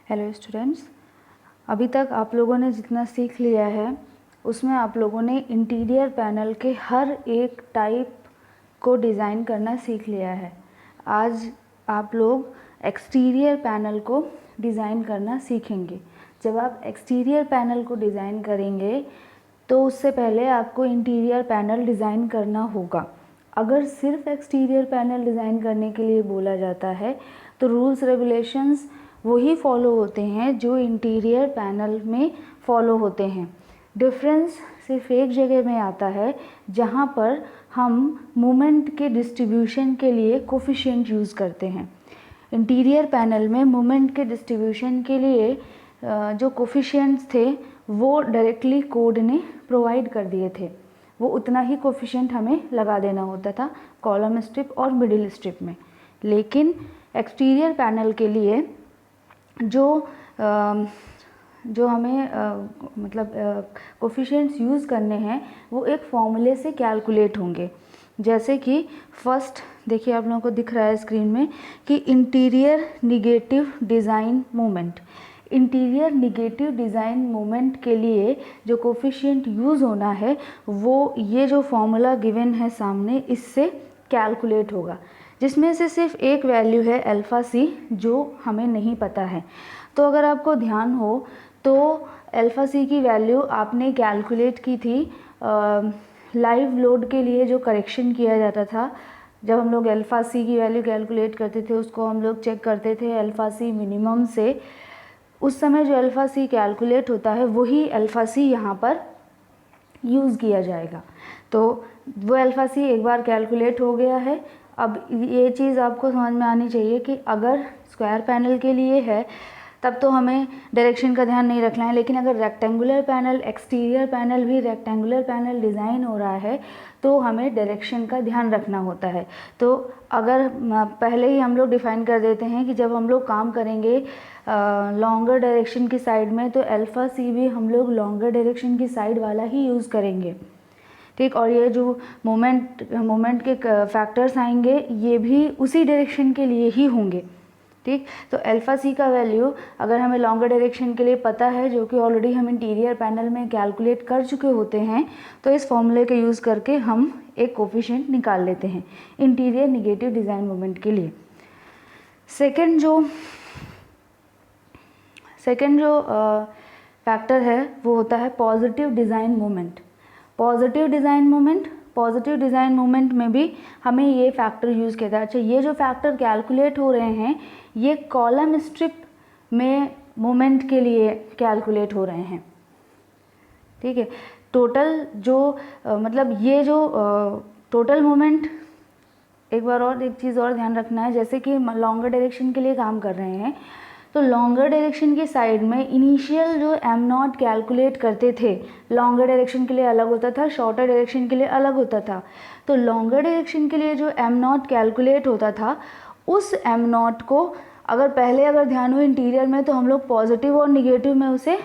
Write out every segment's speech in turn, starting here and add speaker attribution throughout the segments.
Speaker 1: Hello students, अभी तक आप लोगों ने जितना सीख लिया है उसमें आप लोगों ने इंटीरियर पैनल के हर एक टाइप को डिज़ाइन करना सीख लिया है। आज आप लोग एक्सटीरियर पैनल को डिज़ाइन करना सीखेंगे। जब आप एक्सटीरियर पैनल को डिज़ाइन करेंगे तो उससे पहले आपको इंटीरियर पैनल डिज़ाइन करना होगा। अगर सिर्फ एक्सटीरियर पैनल डिज़ाइन करने के लिए बोला जाता है तो रूल्स रेगुलेशंस वही फॉलो होते हैं जो इंटीरियर पैनल में फॉलो होते हैं। डिफरेंस सिर्फ एक जगह में आता है जहाँ पर हम मोमेंट के डिस्ट्रीब्यूशन के लिए कोफिशिएंट यूज़ करते हैं। इंटीरियर पैनल में मोमेंट के डिस्ट्रीब्यूशन के लिए जो कोफिशिएंट्स थे वो डायरेक्टली कोड ने प्रोवाइड कर दिए थे। वो उतना ही कोफिशिएंट हमें लगा देना होता था कॉलम स्ट्रिप और मिडिल स्ट्रिप में। लेकिन एक्सटीरियर पैनल के लिए जो हमें कोफिशिएंट्स यूज़ करने हैं वो एक फॉर्मूले से कैलकुलेट होंगे। जैसे कि फर्स्ट देखिए, आप लोगों को दिख रहा है स्क्रीन में कि interior negative design moment. Interior negative design moment के लिए जो कोफिशिएंट यूज़ होना है वो ये जो फॉर्मूला गिवन है सामने, इससे कैलकुलेट होगा, जिसमें से सिर्फ एक वैल्यू है अल्फ़ा सी जो हमें नहीं पता है। तो अगर आपको ध्यान हो तो अल्फ़ा सी की वैल्यू आपने कैलकुलेट की थी लाइव लोड के लिए जो करेक्शन किया जाता था। जब हम लोग अल्फ़ा सी की वैल्यू कैलकुलेट करते थे उसको हम लोग चेक करते थे अल्फ़ा सी मिनिमम से। उस समय जो अल्फ़ा सी कैलकुलेट होता है वही अल्फ़ा सी यहाँ पर यूज़ किया जाएगा। तो वो अल्फ़ा सी एक बार कैलकुलेट हो गया है। अब ये चीज़ आपको समझ में आनी चाहिए कि अगर स्क्वायर पैनल के लिए है तब तो हमें डायरेक्शन का ध्यान नहीं रखना है, लेकिन अगर रेक्टेंगुलर पैनल, एक्सटीरियर पैनल भी रेक्टेंगुलर पैनल डिज़ाइन हो रहा है तो हमें डायरेक्शन का ध्यान रखना होता है। तो अगर पहले ही हम लोग डिफ़ाइन कर देते हैं कि जब हम लोग काम करेंगे लॉन्गर डायरेक्शन की साइड में तो अल्फ़ा सी भी हम लोग लॉन्गर डायरेक्शन की साइड वाला ही यूज़ करेंगे, ठीक। और ये जो मोमेंट के फैक्टर्स आएंगे ये भी उसी डायरेक्शन के लिए ही होंगे, ठीक। तो अल्फ़ा सी का वैल्यू अगर हमें लॉन्गर डायरेक्शन के लिए पता है, जो कि ऑलरेडी हम इंटीरियर पैनल में कैलकुलेट कर चुके होते हैं, तो इस फॉर्मूले का यूज़ करके हम एक कोफिशिएंट निकाल लेते हैं इंटीरियर निगेटिव डिज़ाइन मोमेंट के लिए। सेकेंड जो फैक्टर है वो होता है positive design moment. Positive design moment में भी हमें ये फैक्टर यूज़ किया था। अच्छा, ये जो फैक्टर कैलकुलेट हो रहे हैं ये कॉलम स्ट्रिप में मोमेंट के लिए कैलकुलेट हो रहे हैं, ठीक है। टोटल जो ये जो टोटल मोमेंट, एक बार और एक चीज़ और ध्यान रखना है, जैसे कि लॉन्गर डायरेक्शन के लिए काम कर रहे हैं तो लॉन्गर डायरेक्शन की साइड में इनिशियल जो एम नॉट कैलकुलेट करते थे, लॉन्गर डायरेक्शन के लिए अलग होता था, शॉर्टर डायरेक्शन के लिए अलग होता था। तो लॉन्गर डायरेक्शन के लिए जो एम नॉट कैलकुलेट होता था उस एम नॉट को अगर ध्यान हो इंटीरियर में तो हम लोग पॉजिटिव और निगेटिव में उसे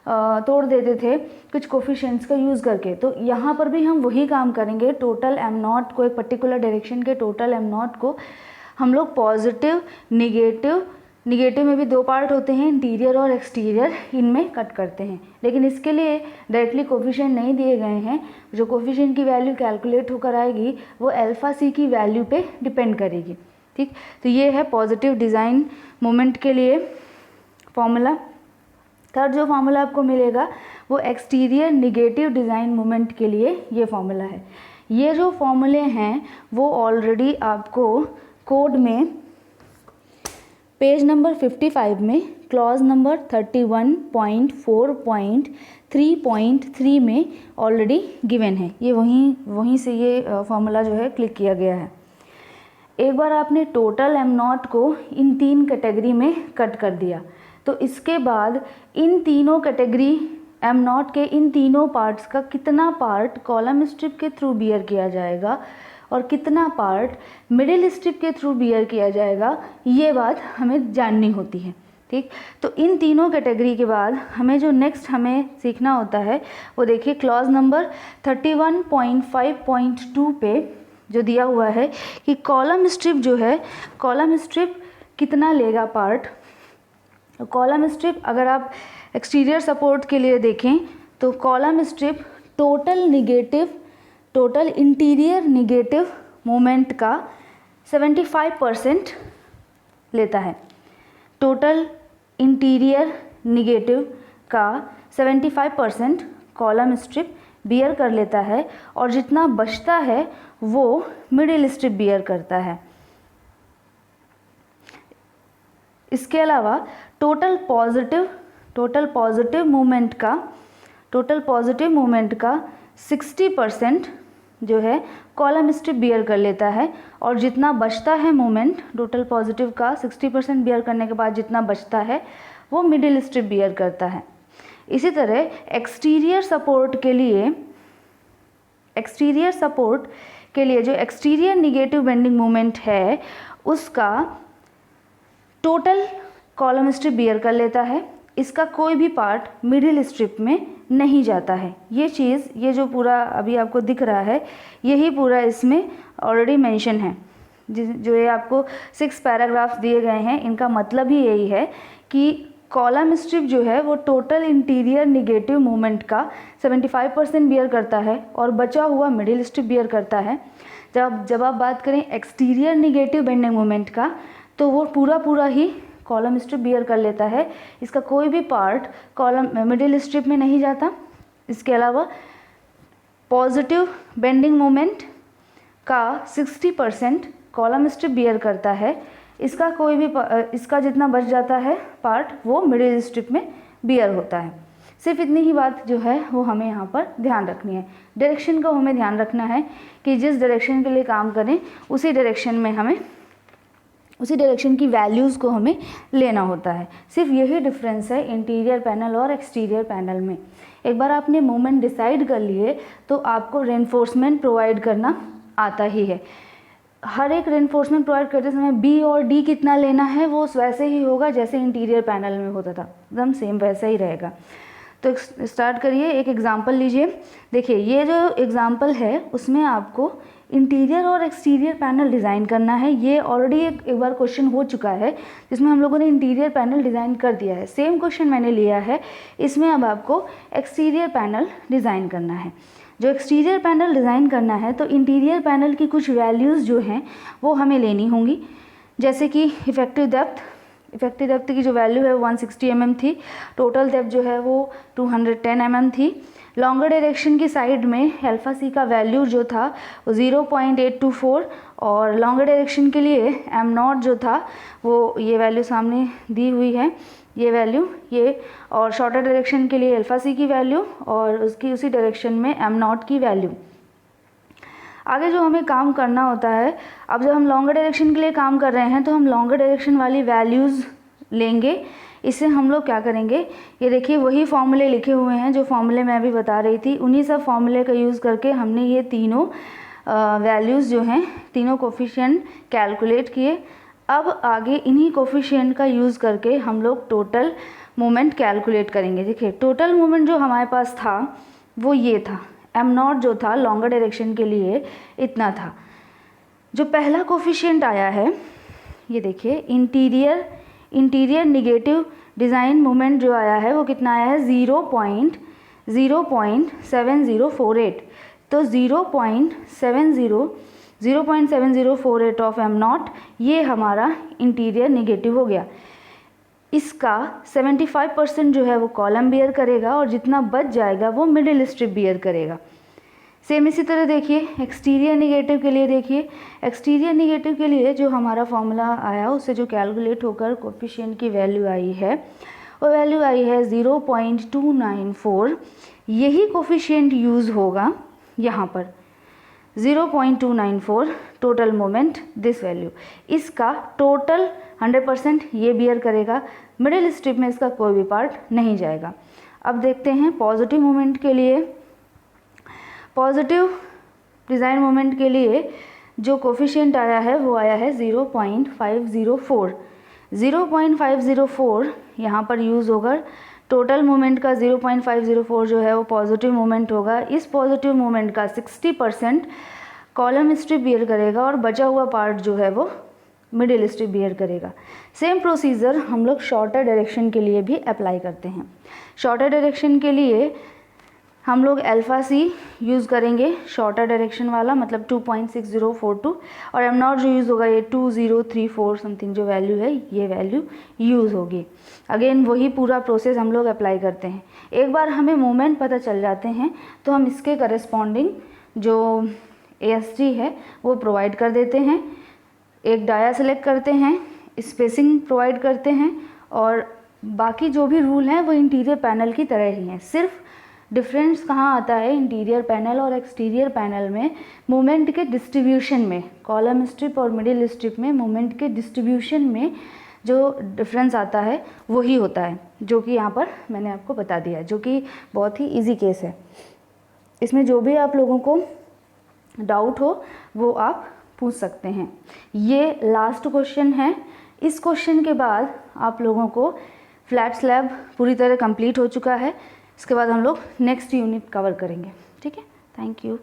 Speaker 1: तोड़ देते थे कुछ कोफिशिएंट्स का यूज़ करके। तो यहाँ पर भी हम वही काम करेंगे। टोटल एम नॉट को, एक पर्टिकुलर डायरेक्शन के टोटल एम नॉट को हम लोग पॉजिटिव, निगेटिव में भी दो पार्ट होते हैं, इंटीरियर और एक्सटीरियर, इनमें कट करते हैं। लेकिन इसके लिए डायरेक्टली कोफिशिएंट नहीं दिए गए हैं। जो कोफिशिएंट की वैल्यू कैलकुलेट होकर आएगी वो अल्फ़ा सी की वैल्यू पे डिपेंड करेगी, ठीक। तो ये है पॉजिटिव डिज़ाइन मोमेंट के लिए फॉर्मूला। थर्ड जो फॉर्मूला आपको मिलेगा वो एक्सटीरियर निगेटिव डिज़ाइन मोमेंट के लिए ये फॉर्मूला है। ये जो फॉर्मूले हैं वो ऑलरेडी आपको कोड में पेज नंबर 55 में क्लॉज नंबर 31.4.3.3 में ऑलरेडी गिवन है। ये वहीं से ये फॉर्मूला जो है क्लिक किया गया है। एक बार आपने टोटल एम नॉट को इन 3 कैटेगरी में कट कर दिया तो इसके बाद इन तीनों कैटेगरी एम नॉट के इन तीनों पार्ट्स का कितना पार्ट कॉलम स्ट्रिप के थ्रू बियर किया जाएगा और कितना पार्ट मिडिल स्ट्रिप के थ्रू बियर किया जाएगा, ये बात हमें जाननी होती है, ठीक। तो इन तीनों कैटेगरी के बाद हमें जो नेक्स्ट हमें सीखना होता है वो देखिए क्लॉज नंबर 31.5.2 पे जो दिया हुआ है कि कॉलम स्ट्रिप जो है, कॉलम स्ट्रिप कितना लेगा पार्ट कॉलम स्ट्रिप अगर आप एक्सटीरियर सपोर्ट के लिए देखें तो column strip total interior negative moment का 75% लेता है। टोटल इंटीरियर निगेटिव का 75% कॉलम स्ट्रिप बियर कर लेता है और जितना बचता है वो मिडिल स्ट्रिप बियर करता है। इसके अलावा टोटल पॉजिटिव मोमेंट का 60% जो है कॉलम स्ट्रिप बियर कर लेता है और जितना बचता है मोमेंट टोटल पॉजिटिव का 60% बियर करने के बाद जितना बचता है वो मिडिल स्ट्रिप बियर करता है। इसी तरह एक्सटीरियर सपोर्ट के लिए जो एक्सटीरियर निगेटिव बेंडिंग मोमेंट है उसका टोटल कॉलम स्ट्रिप बियर कर लेता है। इसका कोई भी पार्ट मिडिल स्ट्रिप में नहीं जाता है। ये जो पूरा अभी आपको दिख रहा है यही पूरा इसमें ऑलरेडी मेंशन है। जो ये आपको 6 पैराग्राफ्स दिए गए हैं इनका मतलब ही यही है कि कॉलम स्ट्रिप जो है वो टोटल इंटीरियर निगेटिव मोमेंट का 75% बियर करता है और बचा हुआ मिडिल स्ट्रिप बियर करता है। जब आप बात करें एक्सटीरियर निगेटिव बेंडिंग मोमेंट का तो वो पूरा ही कॉलम स्ट्रिप बियर कर लेता है। इसका कोई भी पार्ट मिडिल स्ट्रिप में नहीं जाता। इसके अलावा पॉजिटिव बेंडिंग मोमेंट का 60% कॉलम स्ट्रिप बियर करता है। इसका जितना बच जाता है पार्ट वो मिडिल स्ट्रिप में बियर होता है। सिर्फ इतनी ही बात जो है वो हमें यहाँ पर ध्यान रखनी है। डायरेक्शन का हमें ध्यान रखना है कि जिस डायरेक्शन के लिए काम करें उसी डायरेक्शन की वैल्यूज़ को हमें लेना होता है। सिर्फ यही डिफरेंस है इंटीरियर पैनल और एक्सटीरियर पैनल में। एक बार आपने मोमेंट डिसाइड कर लिए तो आपको रेनफोर्समेंट प्रोवाइड करना आता ही है। हर एक रेनफोर्समेंट प्रोवाइड करते समय बी और डी कितना लेना है वो वैसे ही होगा जैसे इंटीरियर पैनल में होता था, एकदम सेम वैसा ही रहेगा। तो स्टार्ट करिए, एक एग्जांपल लीजिए। देखिए ये जो एग्जांपल है उसमें आपको इंटीरियर और एक्सटीरियर पैनल डिज़ाइन करना है। ये ऑलरेडी एक बार क्वेश्चन हो चुका है जिसमें हम लोगों ने इंटीरियर पैनल डिज़ाइन कर दिया है। सेम क्वेश्चन मैंने लिया है, इसमें अब आपको एक्सटीरियर पैनल डिज़ाइन करना है। जो एक्सटीरियर पैनल डिज़ाइन करना है तो इंटीरियर पैनल की कुछ वैल्यूज़ जो हैं वो हमें लेनी होंगी, जैसे कि इफ़ेक्टिव डेप्थ की जो वैल्यू है 160 mm थी। टोटल डेप्थ जो है वो 210 mm थी। लॉन्गर डायरेक्शन की साइड में अल्फा सी का वैल्यू जो था वो 0.824 और लॉन्गर डायरेक्शन के लिए एम नॉट जो था वो ये वैल्यू सामने दी हुई है, ये वैल्यू ये, और शॉर्टर डायरेक्शन के लिए अल्फा सी की वैल्यू और उसी डायरेक्शन में एम नॉट की वैल्यू। आगे जो हमें काम करना होता है, अब जब हम लॉन्गर डायरेक्शन के लिए काम कर रहे हैं तो हम लॉन्गर डायरेक्शन वाली वैल्यूज़ लेंगे। इससे हम लोग क्या करेंगे, ये देखिए वही फॉर्मूले लिखे हुए हैं जो फॉर्मूले मैं अभी बता रही थी, उन्हीं सब फॉर्मूले का यूज़ करके हमने ये तीनों वैल्यूज़ जो हैं तीनों कोफिशिएंट कैलकुलेट किए। अब आगे इन्हीं कोफिशिएंट का यूज़ करके हम लोग टोटल मोमेंट कैलकुलेट करेंगे। देखिए टोटल मोमेंट जो हमारे पास था वो ये था, एम नॉट जो था लॉन्गर डायरेक्शन के लिए इतना था। जो पहला कोफिशिएंट आया है ये देखिए इंटीरियर निगेटिव डिज़ाइन मोमेंट जो आया है वो कितना आया है 0.7048। तो 0.7048 ऑफ एम नॉट ये हमारा इंटीरियर निगेटिव हो गया। इसका 75% जो है वो कॉलम बियर करेगा और जितना बच जाएगा वो मिडिल स्ट्रिप बियर करेगा। सेम इसी तरह देखिए एक्सटीरियर निगेटिव के लिए, देखिए एक्सटीरियर निगेटिव के लिए जो हमारा फॉर्मूला आया उससे जो कैलकुलेट होकर कोफिशिएंट की वैल्यू आई है वो वैल्यू आई है 0.294। यही कोफिशिएंट यूज़ होगा यहाँ पर 0.294 टोटल मोमेंट दिस वैल्यू। इसका टोटल 100% ये बियर करेगा, मिडिल स्ट्रिप में इसका कोई भी पार्ट नहीं जाएगा। अब देखते हैं पॉजिटिव मोमेंट के लिए। पॉजिटिव डिज़ाइन मोमेंट के लिए जो कोफिशिएंट आया है वो आया है 0.504। 0.504 यहाँ पर यूज़ होगा। टोटल मोमेंट का 0.504 जो है वो पॉजिटिव मोमेंट होगा। इस पॉजिटिव मोमेंट का 60% कॉलम स्ट्रिप बियर करेगा और बचा हुआ पार्ट जो है वो मिडिल स्ट्रिप बियर करेगा। सेम प्रोसीजर हम लोग शॉर्टर डायरेक्शन के लिए भी अप्लाई करते हैं। शॉर्टर डायरेक्शन के लिए हम लोग अल्फा सी यूज़ करेंगे, शॉर्टर डायरेक्शन वाला, मतलब 2.6042, और एम नॉट जो यूज़ होगा ये 2034 समथिंग जो वैल्यू है, ये वैल्यू यूज़ होगी। अगेन वही पूरा प्रोसेस हम लोग अप्लाई करते हैं। एक बार हमें मोमेंट पता चल जाते हैं तो हम इसके करस्पॉन्डिंग जो AST है वो प्रोवाइड कर देते हैं। एक डाया सेलेक्ट करते हैं, स्पेसिंग प्रोवाइड करते हैं, और बाकी जो भी रूल हैं वो इंटीरियर पैनल की तरह ही हैं। सिर्फ डिफरेंस कहाँ आता है इंटीरियर पैनल और एक्सटीरियर पैनल में? मोमेंट के डिस्ट्रीब्यूशन में, कॉलम स्ट्रिप और मिडिल स्ट्रिप में मोमेंट के डिस्ट्रीब्यूशन में जो डिफरेंस आता है वही होता है, जो कि यहाँ पर मैंने आपको बता दिया, जो कि बहुत ही इजी केस है। इसमें जो भी आप लोगों को डाउट हो वो आप पूछ सकते हैं। ये लास्ट क्वेश्चन है। इस क्वेश्चन के बाद आप लोगों को फ्लैट स्लैब पूरी तरह कंप्लीट हो चुका है। इसके बाद हम लोग नेक्स्ट यूनिट कवर करेंगे। ठीक है, थैंक यू।